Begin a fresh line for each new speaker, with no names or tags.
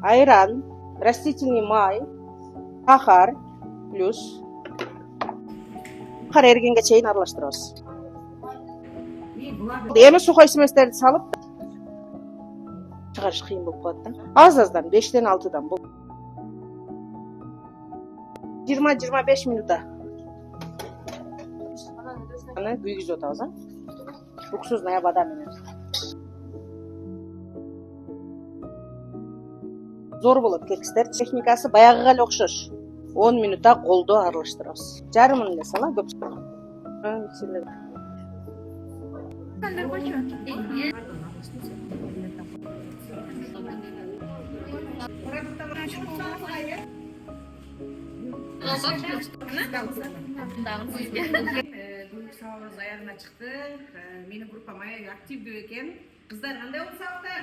Айран, растительный май, сахар плюс қара ергенге чейин аралаштырабыз. Эми сухой сместерди салып чыгарыш кыйын болуп калат да. Аз-аздан 5-тен 6-дан бул 20-25 минутта. Аны күйгүзүп атабыз, уксусная вода менен. Зор болот кекстер техникасы баягыга эле окшош. 10 минутта колдо аралаштырабыз. Жарымын эле сала көп.
Бүгүнкү сабагыбыз аягына чыкты. Менин группам аябай активдүү экен. Кыздар кандай болуп сабактар?